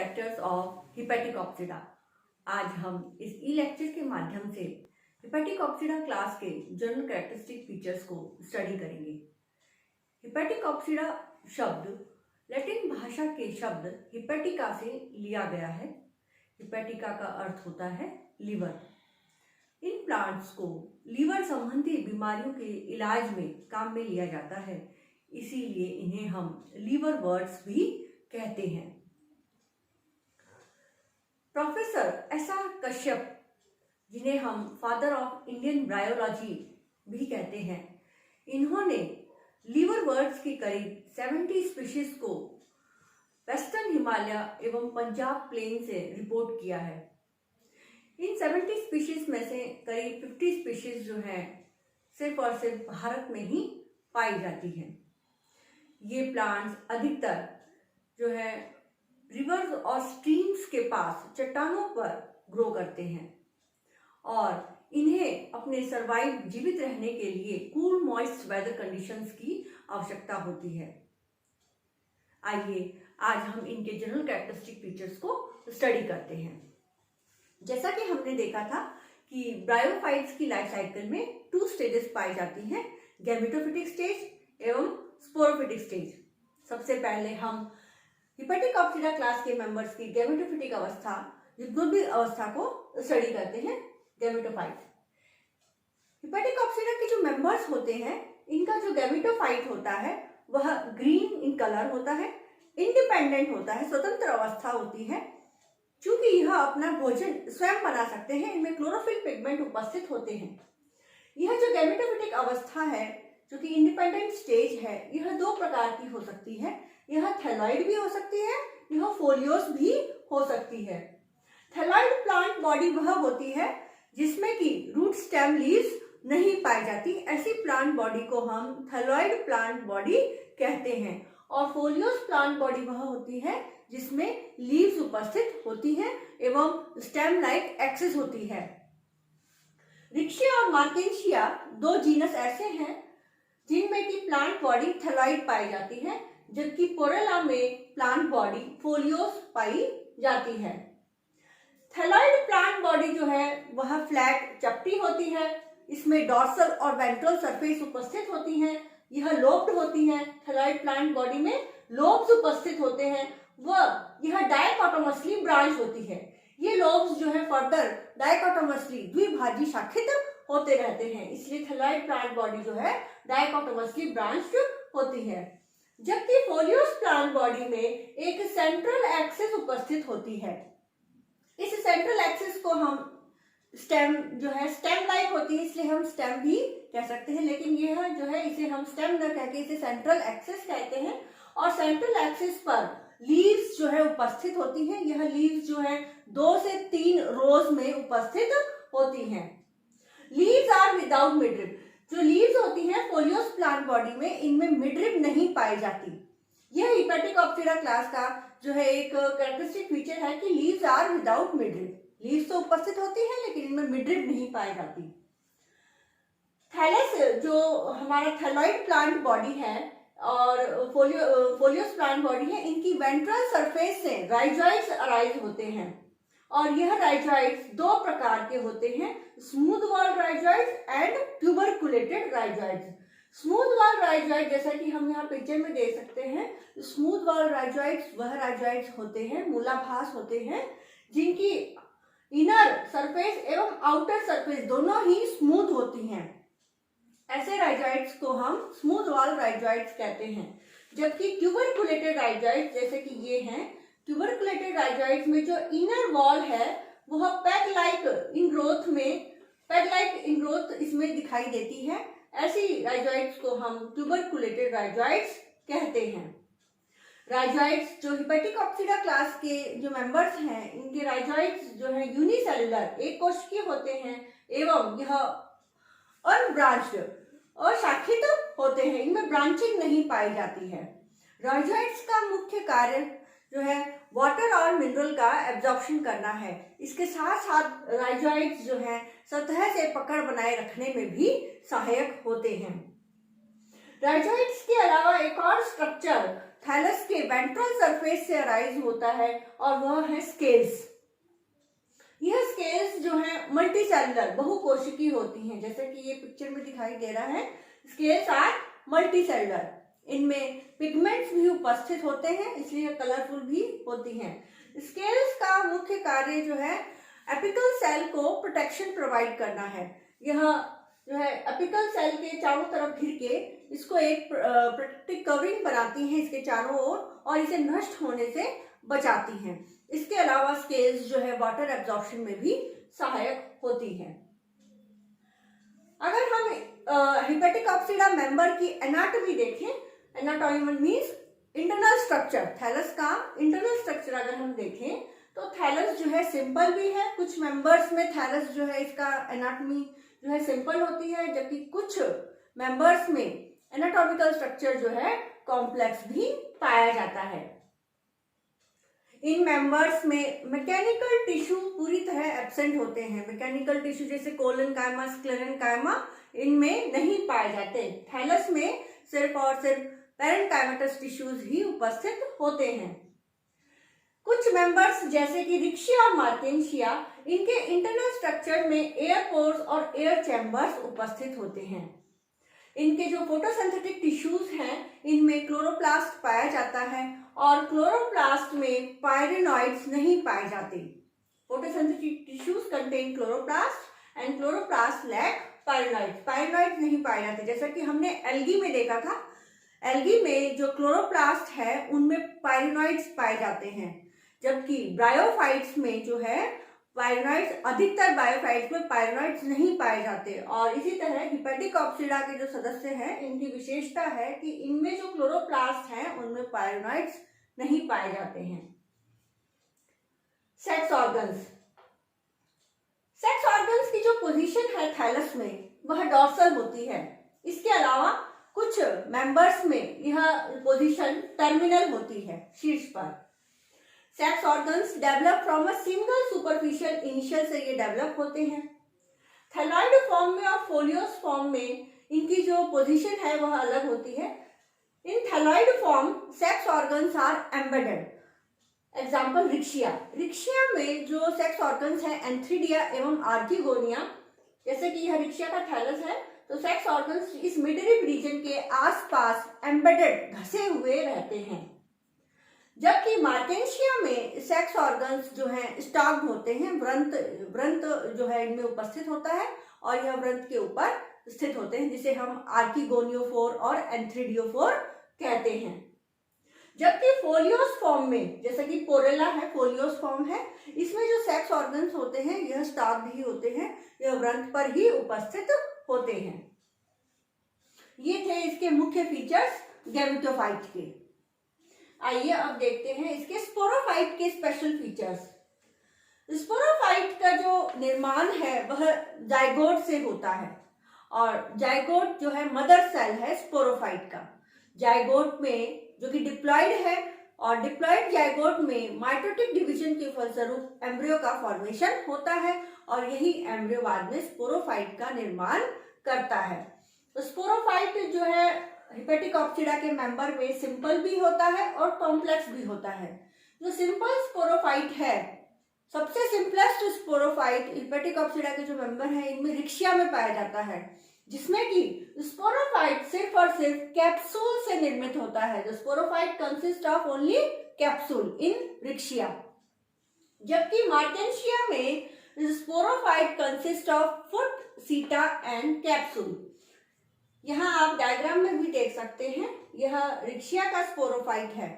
Characters of hepatic आज हम इस ई लेक्चर के माध्यम से हिपैटिक क्लास के जनरल कैरेक्टरिस्टिक फीचर्स को स्टडी करेंगे। हिपैटिक शब्द लैटिन भाषा के शब्द हिपैटिका से लिया गया है। हिपैटिका का अर्थ होता है लीवर। इन प्लांट्स को लीवर संबंधी बीमारियों के इलाज में काम में लिया जाता है, इसीलिए इन्हें हम लीवर वर्ड्स भी कहते हैं। Professor SR. कश्यप, जिन्हें हम फादर ऑफ इंडियन ब्रायोलॉजी भी कहते हैं, इन्होंने लीवर वर्ड्स की करीब 70 स्पीशीज को वेस्टर्न हिमालय एवं पंजाब प्लेन से रिपोर्ट किया है। इन 70 स्पीशीज में से करीब 50 स्पीशीज जो हैं सिर्फ और सिर्फ भारत में ही पाई जाती हैं। ये प्लांट्स अधिकतर जो है रिवर्स और स्ट्रीम्स के पास चट्टानों पर ग्रो करते हैं और इन्हें अपने सर्वाइव जीवित रहने के लिए कूल मॉइस्ट वेदर कंडीशंस की आवश्यकता होती है। आइए आज हम इनके जनरल कैरेक्टरिस्टिक फीचर्स को स्टडी करते हैं। जैसा कि हमने देखा था कि ब्रायोफाइट्स की लाइफ साइकिल में 2 स्टेजेस पाई जाती हैं, गैमेटोफिटिक स्टेज एवं स्पोरोफिटिक स्टेज। सबसे पहले हम हिपैटिक क्लास के मेंबर्स की गैमेटोफिटिक अवस्था, युग्मोद्भिद अवस्था को स्टडी करते हैं। गैमेटोफाइट हिपैटिक के जो मेंबर्स होते हैं, इनका जो गैमेटोफाइट होता है वह ग्रीन इन कलर होता है, इंडिपेंडेंट होता है, स्वतंत्र अवस्था होती है। चूंकि यह अपना भोजन स्वयं बना सकते हैं, इनमें क्लोरोफिल पिगमेंट उपस्थित होते हैं। यह जो गैमेटोफिटिक अवस्था है, जो कि इंडिपेंडेंट स्टेज है, यह 2 प्रकार की हो सकती है। यह थैलॉइड भी हो सकती है, यह फोलियोस भी हो सकती है। थैलॉइड प्लांट बॉडी वह होती है जिसमें कि रूट, स्टेम, लीव्स नहीं पाई जाती। ऐसी प्लांट बॉडी को हम थैलॉइड प्लांट बॉडी कहते हैं। और फोलियोस प्लांट बॉडी वह होती है जिसमें लीव्स उपस्थित होती हैं एवं स्टेम लाइक एक्सिस होती है। रिक्शिया और मार्केशिया 2 जीनस ऐसे हैं जिनमें की प्लांट बॉडी थैलॉइड पाई जाती है, जबकि पोरेला में प्लांट बॉडी फोलियोस पाई जाती है। थैलॉइड प्लांट बॉडी जो है वह फ्लैट चपटी होती है। इसमें डॉर्सल और वेंट्रल सरफेस उपस्थित होती हैं। यह लोब्ड होती है। थैलॉइड प्लांट बॉडी में लोब्स उपस्थित होते हैं। यह डायकोटोमसली ब्रांच होती है। ये लोब्स जो है फर्दर डायकोटोमसली द्विभाजी शाखित होते रहते हैं, इसलिए थैलॉइड प्लांट बॉडी जो है डायकोटोमसली ब्रांच होती है। जबकि फोलियोस प्लांट बॉडी में एक सेंट्रल एक्सिस उपस्थित होती है। इस सेंट्रल एक्सिस को हम स्टेम जो है स्टेम लाइक होती है, इसलिए हम स्टेम भी कह सकते हैं, लेकिन यह जो है इसे हम स्टेम न कहकर इसे सेंट्रल एक्सिस कहते हैं। और सेंट्रल एक्सिस पर लीव्स जो है उपस्थित होती हैं। यह लीव्स जो है 2 से 3 रोज में उपस्थित होती हैं। Leaves are without midrib. जो लीव्स होती हैं फोलियोस प्लांट बॉडी में, इनमें मिडरिब नहीं पाई जाती। यह हिपैटिक क्लास का जो है एक कैरेक्टरिस्टिक फीचर है कि leaves are without midrib. Leaves तो उपस्थित होती हैं लेकिन इनमें मिडरिब नहीं पाई जाती। थैलस जो हमारा थैलॉइड प्लांट बॉडी है और फोलियोस प्लांट बॉडी है, इनकी वेंट्रल सरफेस से राइजॉइड्स अराइज होते हैं। और यह राइजॉइड्स 2 प्रकार के होते हैं, smooth wall rhizoids and tuberculated rhizoids. Smooth wall rhizoid जैसा कि हम यहाँ पिक्चर में देख सकते हैं, स्मूथ वॉल राइजॉइड्स वह राइजॉइड्स होते हैं, मूलाभास होते हैं, जिनकी इनर सरफेस एवं आउटर सरफेस दोनों ही स्मूथ होती हैं। ऐसे राइजॉइड्स को हम स्मूथ वॉल राइजॉइड्स कहते हैं। जबकि ट्यूबरकुलेटेड राइजॉइड्स जैसे कि ये हैं, ट्यूबरकुलेटेड राइजॉइड्स में जो इनर वॉल है वह पैक लाइक इन ग्रोथ इसमें दिखाई देती है। ऐसी राइजॉइड्स को हम ट्यूबरकुलेटेड राइजॉइड्स कहते हैं। राइजॉइड्स जो हिपैटिक क्लास के जो मेंबर्स हैं, इनके राइजॉइड्स जो है यूनिसेलुलर, एक कोशिकीय होते हैं एवं यह अनब्रांच्ड और शाखित होते हैं। इनमें ब्रांचिंग नहीं पाई जाती है। राइजॉइड्स का मुख्य कार्य जो है वाटर और मिनरल का एब्जॉर्प्शन करना है। इसके साथ साथ राइजॉइड्स जो है सतह से पकड़ बनाए रखने में भी सहायक होते हैं। राइजॉइड्स के अलावा एक और स्ट्रक्चर थैलस के वेंट्रल सरफेस से अराइज होता है और वह है स्केल्स। यह स्केल्स जो है मल्टीसेलुलर बहुकोशिकीय होती हैं, जैसे कि ये पिक्चर में दिखाई दे रहा है। स्केल्स आर मल्टीसेलुलर, इनमें पिगमेंट्स भी उपस्थित होते हैं, इसलिए कलरफुल भी होती हैं। स्केल्स का मुख्य कार्य जो है एपिकल सेल को प्रोटेक्शन प्रोवाइड करना है। यह जो है एपिकल सेल के चारों तरफ घिर के इसको एक प्रोटेक्टिव कवरिंग बनाती हैं इसके चारों ओर, और इसे नष्ट होने से बचाती हैं। इसके अलावा स्केल्स जो है वाटर एब्जॉर्प्शन में भी सहायक होती हैं। अगर हम हिपेटिक ऑक्सीडा मेंबर की एनाटॉमी देखें, anatomy means internal structure, thallus का इंटरनल स्ट्रक्चर अगर हम देखें तो थैलस जो है सिंपल भी है। कुछ मेंबर्स में थैलस जो है इसका एनाटॉमी जो है सिंपल होती है, जबकि कुछ मेंबर्स में एनाटॉमिकल स्ट्रक्चर जो है कॉम्प्लेक्स भी पाया जाता है। इन मेंबर्स में मैकेनिकल टिश्यू पूरी तरह एब्सेंट होते हैं। मैकेनिकल टिश्यू जैसे कोलन कायमा, स्क्लेरन कायमा इनमें नहीं पाए जाते। थैलस में सिर्फ और सिर्फ पेरेन्काइमेटस टिश्यूज ही उपस्थित होते हैं। कुछ मेंबर्स जैसे कि रिक्शिया और मार्केंशिया, इनके इंटरनल स्ट्रक्चर में एयर पोर्स और एयर चैम्बर्स उपस्थित होते हैं। इनके जो फोटोसिंथेटिक टिश्यूज हैं इनमें क्लोरोप्लास्ट पाया जाता है और क्लोरोप्लास्ट में पायरेनॉइड्स नहीं पाए जाते। Photosynthetic tissues contain chloroplast and chloroplast lack pyrenoids. Pyrenoids नहीं पाए जाते, जैसा कि हमने एल्गी में देखा था। एल्गी में जो क्लोरोप्लास्ट है उनमें पायरेनॉइड्स पाए जाते हैं, जबकि ब्रायोफाइट्स में जो है पायरेनॉइड्स, अधिकतर बायोफाइट्स में पायरेनॉइड्स नहीं पाए जाते। और इसी तरह हिपेटिक ऑक्सीडा के जो सदस्य हैं इनकी विशेषता है कि इनमें जो क्लोरोप्लास्ट हैं उनमें पायरेनॉइड्स नहीं पाए जाते हैं। सेक्स ऑर्गन्स, सेक्स ऑर्गन्स की जो पोजीशन है थैलस में वह डॉर्सल होती है। इसके अलावा कुछ मेंबर्स में यह पोजीशन टर्मिनल होती है, शीर्ष पर। Sex organs develop from a single superficial initial से ये डेवलप होते हैं। थैलॉइड फॉर्म में और फोलियोस फॉर्म में इनकी जो पोजीशन है वह अलग होती है। In thalloid form sex organs are embedded. Example Riccia, Riccia में जो सेक्स ऑर्गन्स है एंथ्रीडिया एवं आर्किगोनिया, जैसे कि यह रिक्शिया का थैलस है तो सेक्स ऑर्गन्स इस मिडरिब रीजन के आसपास एम्बेडेड, घसे हुए रहते हैं। जबकि मार्केंशिया में सेक्स ऑर्गन्स जो हैं स्टॉक्ड होते हैं, व्रंत जो है इनमें उपस्थित होता है और यह व्रंत के ऊपर स्थित होते हैं, जिसे हम आर्किगोनियोफोर और एंथ्रीडियोफोर कहते हैं। जबकि फोलियोस फॉर्म में, जैसे कि पोरेला है, फोलियोस फॉर्म है, इसमें जो सेक्स ऑर्गन्स होते हैं यह स्टॉक्ड ही होते हैं, यह व्रंत पर ही उपस्थित होते हैं। ये थे इसके मुख्य फीचर्स गैमेटोफाइट के। आइए अब देखते हैं इसके स्पोरोफाइट के स्पेशल फीचर्स। स्पोरोफाइट का जो निर्माण है वह जाइगोट से होता है और जाइगोट जो है मदर सेल है स्पोरोफाइट का। जाइगोट में जो कि डिप्लॉइड है और डिप्लॉइड जाइगोट में माइटोटिक डिवीजन के फलस्वरूप एम्ब्रियो का फॉर्मेशन होता है और यही एम्ब्रियो बाद में स्पोरोफाइट का निर्माण करता है। तो स्पोरोफाइट जो है हिपेटिक ऑक्सीडा के मेंबर में सिंपल भी होता है और कॉम्प्लेक्स भी होता है। जो सिंपल स्पोरोफाइट है, सबसे सिंपलेस्ट स्पोरोफाइट हिपेटिक ऑक्सीडा के जो मेंबर हैं इनमें रिक्शिया में पाया जाता है, जिसमें कि स्पोरोफाइट सिर्फ और सिर्फ कैप्सूल से निर्मित होता है। The sporophyte consist of only capsule इन रिक्शिया। जबकि मार्केंशिया में स्पोरोफाइट कंसिस्ट ऑफ फुट, सीटा एंड कैप्सूल। यहाँ आप डायग्राम में भी देख सकते हैं, यह रिक्शिया का स्पोरोफाइट है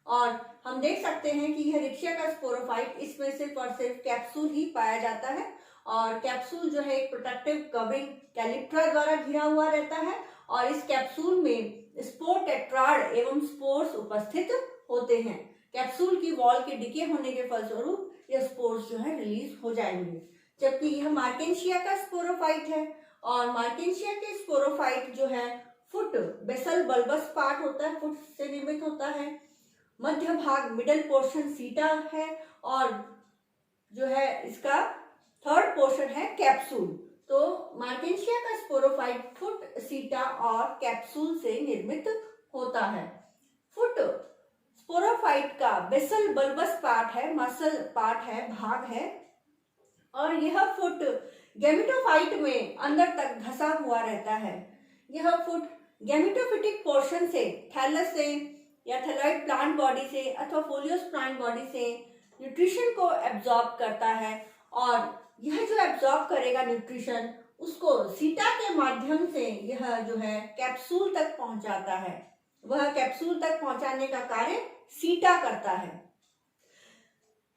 और हम देख सकते हैं कि यह रिक्शिया का स्पोरोफाइट, इसमें सिर्फ और सिर्फ कैप्सूल ही पाया जाता है और कैप्सूल जो है एक प्रोटेक्टिव कवरिंग कैलिप्ट्रा द्वारा घिरा हुआ रहता है और इस कैप्सूल में स्पोर टेट्राड एवं स्पोर्स उपस्थित होते हैं। कैप्सूल की वॉल के डिके होने के फलस्वरूप यह स्पोर्स जो है रिलीज हो जाएंगे। जबकि यह मार्केंशिया का स्पोरोफाइट है और मार्केंशिया के स्पोरोफाइट जो है फुट, बेसल बल्बस पार्ट होता है, फुट से निर्मित होता है। मध्य भाग मिडल पोर्शन सीटा है और जो है इसका थर्ड पोर्शन है कैप्सूल। तो मार्केंशिया का स्पोरोफाइट फुट, सीटा और कैप्सूल से निर्मित होता है। फुट स्पोरोफाइट का बेसल बल्बस पार्ट है, मसल पार्ट है, भाग है, और यह फुट गैमेटोफाइट में अंदर तक धसा हुआ रहता है। यह फुट गैमेटोफिटिक पोर्शन से, थैलस से या थैलॉइड प्लांट बॉडी से अथवा फोलियोस प्लांट बॉडी से न्यूट्रिशन को एब्जॉर्ब करता है, और यह जो एब्जॉर्ब करेगा न्यूट्रिशन, उसको सीटा के माध्यम से यह जो है कैप्सूल तक पहुंचाता है। वह कैप्सूल तक पहुंचाने का कार्य सीटा करता है।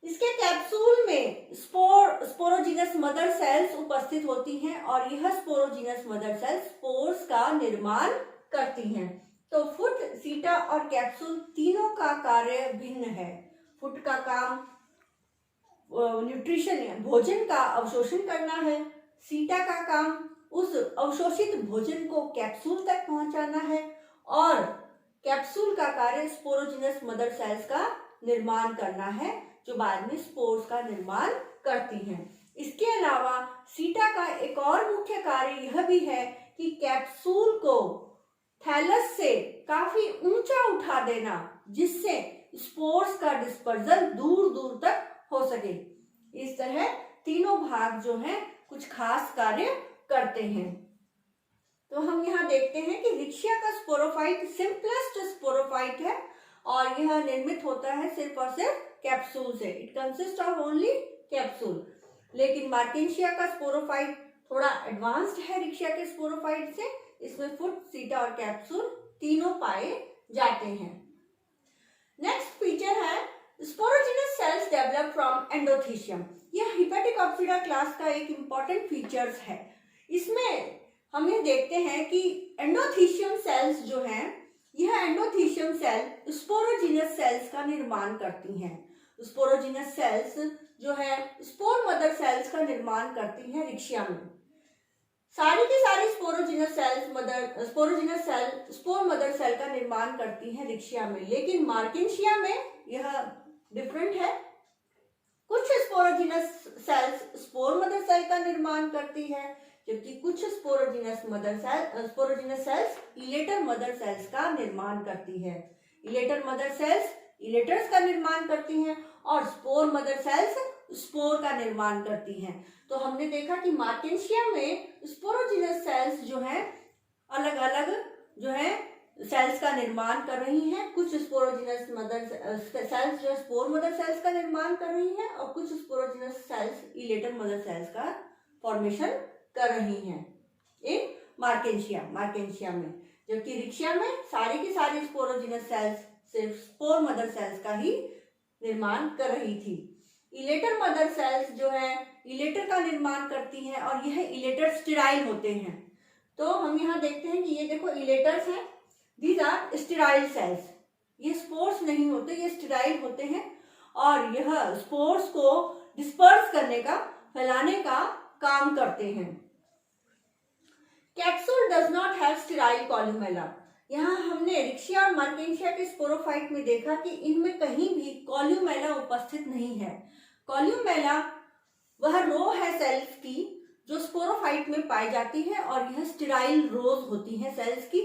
इसके कैप्सूल में स्पोरोजिनस मदर सेल्स उपस्थित होती हैं, और यह स्पोरोजिनस मदर सेल्स स्पोर्स का निर्माण करती हैं। तो फुट, सीटा और कैप्सूल तीनों का कार्य भिन्न है। फुट का काम न्यूट्रिशन, भोजन का अवशोषण करना है। सीटा का काम उस अवशोषित भोजन को कैप्सूल तक पहुंचाना है, और कैप्सूल का कार्य स्पोरोजिनस मदर सेल्स का निर्माण करना है, जो बाद में स्पोर्स का निर्माण करती हैं। इसके अलावा सीटा का एक और मुख्य कार्य यह भी है कि कैप्सूल को थैलस से काफी ऊंचा उठा देना, जिससे स्पोर्स का डिस्पर्जल दूर दूर तक हो सके। इस तरह तीनों भाग जो हैं कुछ खास कार्य करते हैं। तो हम यहाँ देखते हैं कि रिक्शिया का स्पोरोफाइट सिंपलेस्ट स्पोरोफाइट है, और यह निर्मित होता है सिर्फ और सिर्फ कैप्सूल से। It consist of only capsule. लेकिन मार्केंशिया का स्पोरोफाइट थोड़ा एडवांस्ड है रिक्शिया के स्पोरोफाइट से। इसमें फुट, सीटा और कैप्सूल तीनों पाए जाते हैं। नेक्स्ट फीचर है sporogenous cells develop from endothecium. यह हिपेटिकॉप्सिडा क्लास का एक इंपॉर्टेंट फीचर्स है। इसमें हम ये देखते हैं कि एंडोथीशियम सेल्स जो हैं, यह एंडोथीशियम सेल स्पोरोजिनस सेल्स का निर्माण करती हैं। स्पोरोजिनस सेल्स जो है स्पोर मदर सेल्स का निर्माण करती हैं रिक्शिया में। सारी की सारी sporogenous cell spore mother cell का निर्माण करती हैं रिक्शिया में, लेकिन मार्केंशिया में यह डिफरेंट है। कुछ sporogenous cells spore mother cell का निर्माण करती है, जबकि कुछ sporogenous cells elater mother cells का निर्माण करती है। इलेटर मदर सेल्स इलेटर्स का निर्माण करती हैं, और स्पोर मदर सेल्स स्पोर का निर्माण करती हैं। तो हमने देखा कि मार्केंशिया में स्पोरोजिनस सेल्स जो हैं अलग अलग जो है सेल्स का निर्माण कर रही हैं। कुछ स्पोरोजिनस मदर सेल्स जो है स्पोर मदर सेल्स का निर्माण कर रही हैं, और कुछ sporogenous cells elater mother cells का फॉर्मेशन कर रही हैं इन मार्केंशिया में। जबकि रिक्शिया में सारी की सारी स्पोरोजिनस सेल्स सिर्फ स्पोर मदर सेल्स का ही निर्माण कर रही थी। इलेटर मदर सेल्स जो है इलेटर का निर्माण करती हैं, और यह इलेटर स्टेराइल होते हैं। तो हम यहाँ देखते हैं कि ये देखो इलेटर्स हैं, दीज आर स्टेराइल सेल्स। ये स्पोर्स नहीं होते, ये स्टेराइल होते हैं, और यह स्पोर्स को डिस्पर्स करने का, फैलाने का काम करते हैं। Capsule does not have sterile columella. यहाँ हमने रिक्शिया और मार्केंशिया के स्पोरोफाइट में देखा कि इनमें कहीं भी कॉल्यूमेला उपस्थित नहीं है। कॉल्यूमेला वह रो है सेल्स की जो स्पोरोफाइट में पाई जाती है, और यह स्टेराइल रोज होती हैं सेल्स की।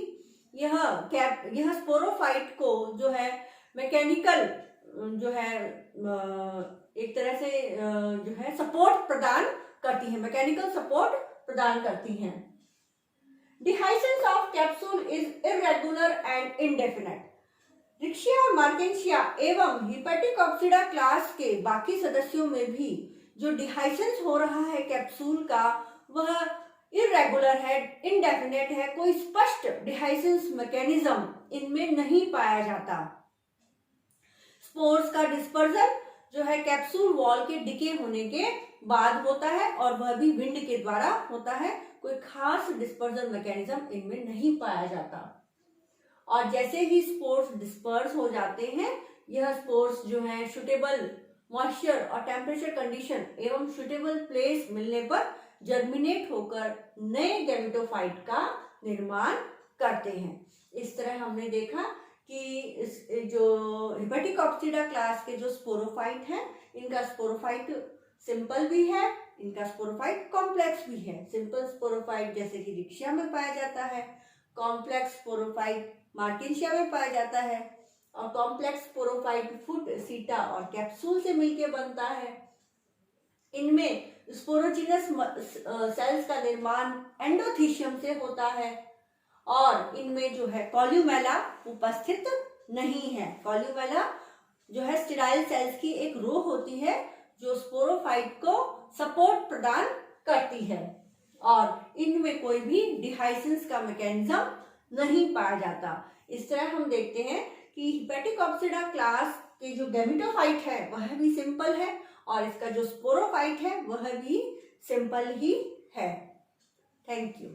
यह स्पोरोफाइट को जो है मैकेनिकल जो है एक तरह से जो है सपोर्ट प्रदान करती हैं, मैकेनिकल सपोर्ट प्रदान करती हैं। Dehiscence of capsule is irregular and indefinite. रिक्शिया और मार्केंशिया एवं हिपेटिकॉप्सिडा क्लास के बाकी सदस्यों में भी जो डिहाइसेंस हो रहा है कैप्सूल का, वह इरेगुलर है, इनडेफिनेट है। कोई स्पष्ट डिहाइसेंस मैकेनिज्म इनमें नहीं पाया जाता। स्पोर्स का डिस्पर्जन जो है कैप्सूल वॉल के डिके होने के बाद होता है, और वह भी विंड के द्वारा होता है। कोई खास डिस्पर्जन मैकेनिज्म इनमें नहीं पाया जाता। और जैसे ही स्पोर्स डिस्पर्स हो जाते हैं, यह स्पोर्स जो है सुटेबल मॉइस्चर और टेम्परेचर कंडीशन एवं सुटेबल प्लेस मिलने पर जर्मिनेट होकर नए गैमेटोफाइट का निर्माण करते हैं। इस तरह हमने देखा कि जो हिपेटिकॉप्सिडा क्लास के जो स्पोरोफाइट हैं, इनका स्पोरोफाइट सिंपल भी है, इनका स्पोरोफाइट कॉम्प्लेक्स भी है। सिंपल स्पोरोफाइट जैसे कि रिक्शिया में पाया जाता है, कॉम्प्लेक्स स्पोरोफाइट मार्केंशिया में पाया जाता है। और कॉम्प्लेक्स स्पोरोफाइट फुट, सीटा और कैप्सूल से मिलकर बनता है। इनमें स्पोरोजिनस सेल्स का निर्माण एंडोथीशियम से होता है और इनमें जो है कॉल्यूमेला उपस्थित नहीं है। कॉल्यूमेला जो है स्टेराइल सेल्स की एक रो होती है जो स्पोरोफाइट को सपोर्ट प्रदान करती है और इनमें कोई भी डिहाइसेंस का मैकेनिज्म नहीं पाया जाता। इस तरह हम देखते हैं कि हेपेटिकॉप्सिडा क्लास के जो गैमेटोफाइट है वह भी सिंपल है और इसका जो स्पोरोफाइट है वह भी सिंपल ही है। Thank you.